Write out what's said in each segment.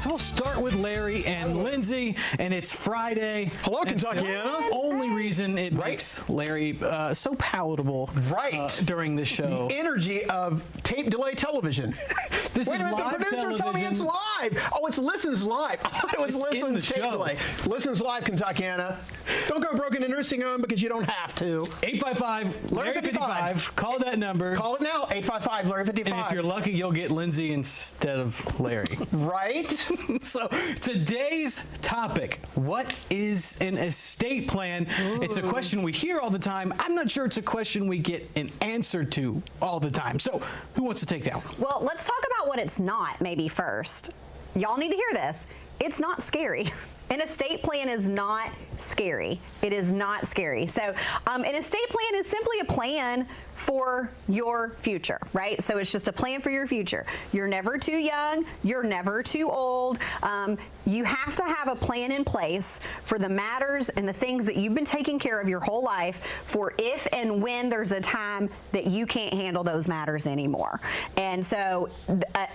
So we'll start with Larry and Lindsay, and it's Friday. Hello, It's Kentuckiana. the only reason it makes Larry so palatable during the show. The energy of tape delay television. This Wait is a minute, live the producers tell me it's television. live. Oh, it's Listens Live. I thought it was It's in Listens the tape show. delay. Listens Live, Kentuckiana. Don't go broke in a nursing home because you don't have to. 855 Larry 55. Call that number. Call it now, 855 Larry 55. And if you're lucky, you'll get Lindsay instead of Larry. Right? So today's topic, what is an estate plan? It's a question we hear all the time. I'm not sure it's a question we get an answer to all the time. So who wants to take that one? Well, let's talk about what it's not maybe first. Y'all need to hear this. It's not scary. An estate plan is not scary. It is not scary. So an estate plan is simply a plan for your future, right? So it's just a plan for your future. You're never too young. You're never too old. You have to have a plan in place for the matters and the things that you've been taking care of your whole life for if and when there's a time that you can't handle those matters anymore. And so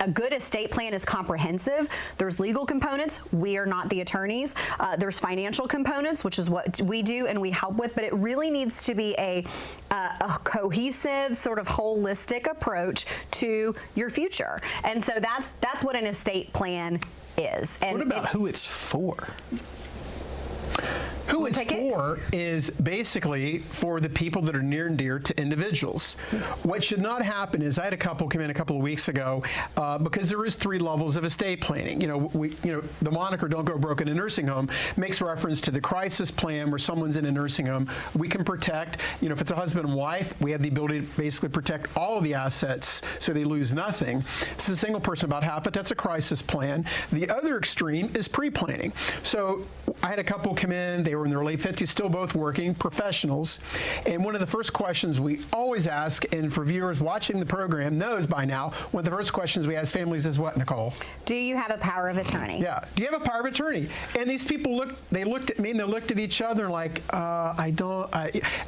a good estate plan is comprehensive. There's legal components. We are not the attorneys. There's financial components, which is what we do and we help with, but it really needs to be a cohesive, sort of holistic approach to your future. And so that's what an estate plan is. And what about who it's for? Who it's for is basically for the people that are near and dear to individuals. What should not happen is I had a couple come in a couple of weeks ago because there is 3 levels of estate planning. The moniker "Don't Go Broke in a Nursing Home" makes reference to the crisis plan where someone's in a nursing home. We can protect. If it's a husband and wife, we have the ability to basically protect all of the assets so they lose nothing. If it's a single person, about half, but that's a crisis plan. The other extreme is pre-planning. So I had a couple come in. They were in their late 50s, still both working, professionals. And one of the first questions we always ask, and for viewers watching the program knows by now, one of the first questions we ask families is what, Nicole? do you have a power of attorney? Yeah. Do you have a power of attorney? And these people looked at me and they looked at each other like, I don't.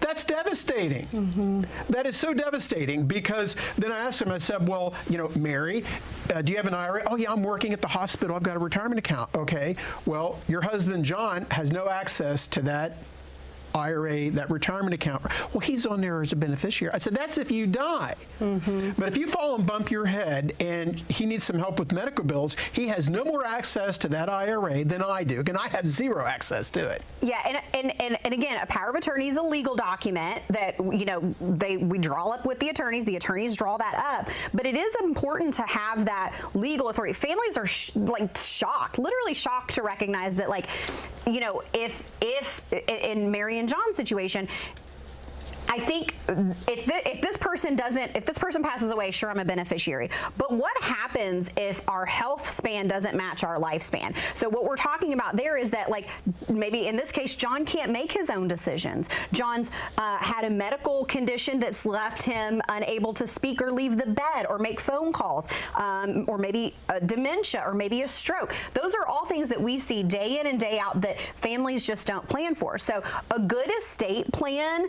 That's devastating. Mm-hmm. That is so devastating because then I asked them, I said, well, Mary, do you have an IRA? Oh, yeah, I'm working at the hospital. I've got a retirement account. Okay. Well, your husband, John, has no access to that IRA, that retirement account. Well, he's on there as a beneficiary. I said, that's if you die. Mm-hmm. But if you fall and bump your head and he needs some help with medical bills, he has no more access to that IRA than I do, and I have 0 access to it. Yeah, and again, a power of attorney is a legal document that, we draw up with the attorneys draw that up, but it is important to have that legal authority. Families are shocked, literally shocked to recognize that, if in Mary and John's situation, I think if this person passes away, sure, I'm a beneficiary. But what happens if our health span doesn't match our lifespan? So what we're talking about there is that, maybe in this case, John can't make his own decisions. John's had a medical condition that's left him unable to speak or leave the bed or make phone calls, or maybe dementia or maybe a stroke. Those are all things that we see day in and day out that families just don't plan for. So a good estate plan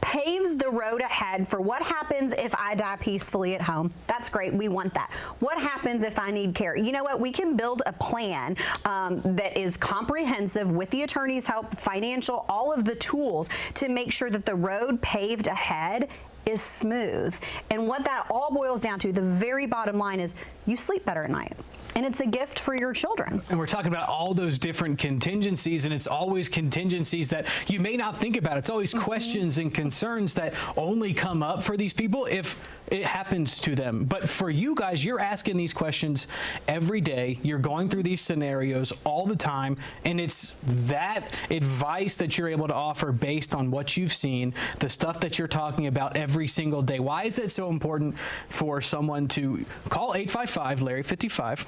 paves the road ahead for what happens if I die peacefully at home. That's great. We want that. What happens if I need care? You know what? We can build a plan that is comprehensive with the attorney's help, financial, all of the tools to make sure that the road paved ahead is smooth. And what that all boils down to, the very bottom line, is you sleep better at night. And it's a gift for your children. And we're talking about all those different contingencies, and it's always contingencies that you may not think about. It's always questions and concerns that only come up for these people if it happens to them. But for you guys, you're asking these questions every day. You're going through these scenarios all the time, and it's that advice that you're able to offer based on what you've seen, the stuff that you're talking about every single day. Why is it so important for someone to call 855-LARRY-55,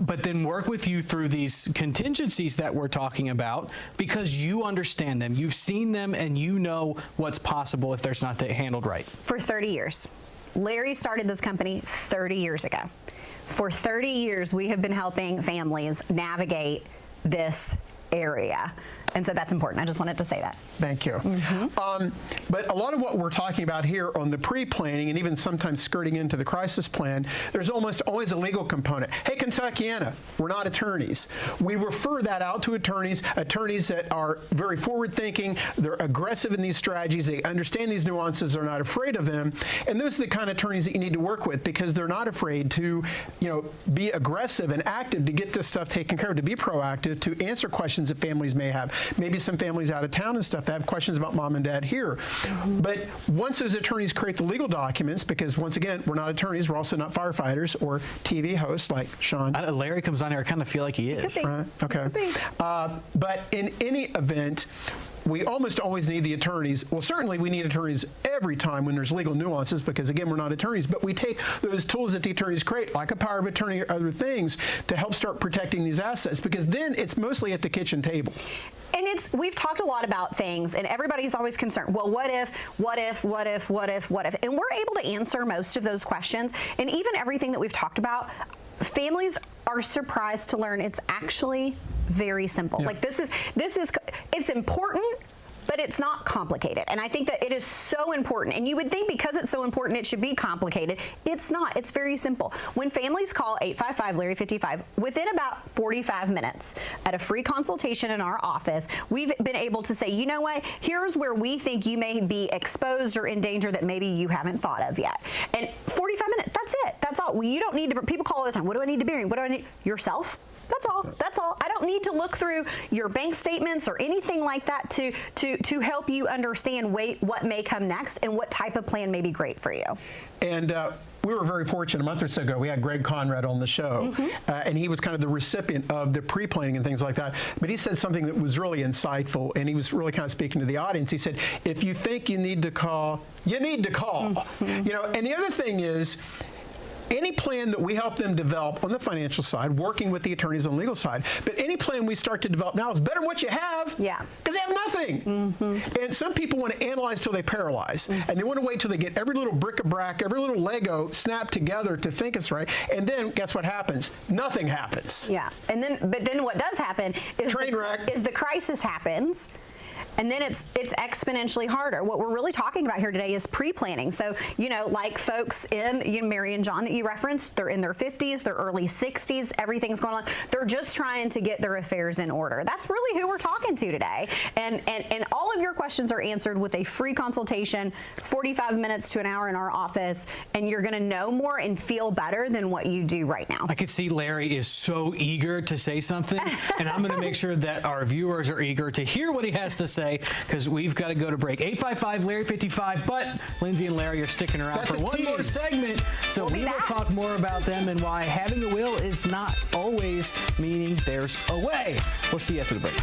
but then work with you through these contingencies that we're talking about, because you understand them, you've seen them, and you know what's possible if there's not handled right? For 30 years. Larry started this company 30 years ago. For 30 years, we have been helping families navigate this area. And so that's important. I just wanted to say that. Thank you. But a lot of what we're talking about here on the pre-planning and even sometimes skirting into the crisis plan, there's almost always a legal component. Hey, Kentuckiana, we're not attorneys. We refer that out to attorneys that are very forward-thinking, they're aggressive in these strategies, they understand these nuances, they're not afraid of them, and those are the kind of attorneys that you need to work with because they're not afraid to, be aggressive and active to get this stuff taken care of, to be proactive, to answer questions that families may have. Maybe some families out of town and stuff that have questions about mom and dad here. But once those attorneys create the legal documents, because once again, we're not attorneys, we're also not firefighters or TV hosts like Sean. Larry comes on here, I kind of feel like he is. Right? Okay. But in any event, we almost always need the attorneys. Well, certainly we need attorneys every time when there's legal nuances because, again, we're not attorneys. But we take those tools that the attorneys create, like a power of attorney or other things, to help start protecting these assets because then it's mostly at the kitchen table. And we've talked a lot about things, and everybody's always concerned, well, what if? And we're able to answer most of those questions. And even everything that we've talked about, families are surprised to learn it's actually very simple. Yeah. Like it's important, but it's not complicated. And I think that it is so important. And you would think because it's so important, it should be complicated. It's not. It's very simple. When families call 855-LARRY-55, within about 45 minutes at a free consultation in our office, we've been able to say, you know what, here's where we think you may be exposed or in danger that maybe you haven't thought of yet. And 45 minutes, that's it. That's all. You don't need to, people call all the time, what do I need to bury? What do I need? Yourself? That's all. That's all. I don't need to look through your bank statements or anything like that to help you understand what may come next and what type of plan may be great for you. And we were very fortunate a month or so ago. We had Greg Conrad on the show, and he was kind of the recipient of the pre-planning and things like that. But he said something that was really insightful, and he was really kind of speaking to the audience. He said, if you think you need to call, you need to call. And the other thing is, any plan that we help them develop on the financial side, working with the attorneys on the legal side, but any plan we start to develop now is better than what you have. Yeah. Because they have nothing. And some people want to analyze till they paralyze. And they want to wait till they get every little bric-a-brac, every little Lego snapped together to think it's right. And then guess what happens? Nothing happens. Yeah. But then what does happen is Train wreck. Is the crisis happens. And then it's exponentially harder. What we're really talking about here today is pre-planning. So, like folks in, Mary and John that you referenced, they're in their 50s, their early 60s, everything's going on. They're just trying to get their affairs in order. That's really who we're talking to today. And all of your questions are answered with a free consultation, 45 minutes to an hour in our office, and you're going to know more and feel better than what you do right now. I could see Larry is so eager to say something, and I'm going to make sure that our viewers are eager to hear what he has to say, because we've got to go to break. 855-LARRY-55, but Lindsay and Larry are sticking around That's for a one more tease. segment, so we will talk more about them and why having a will is not always meaning there's a way. We'll see you after the break.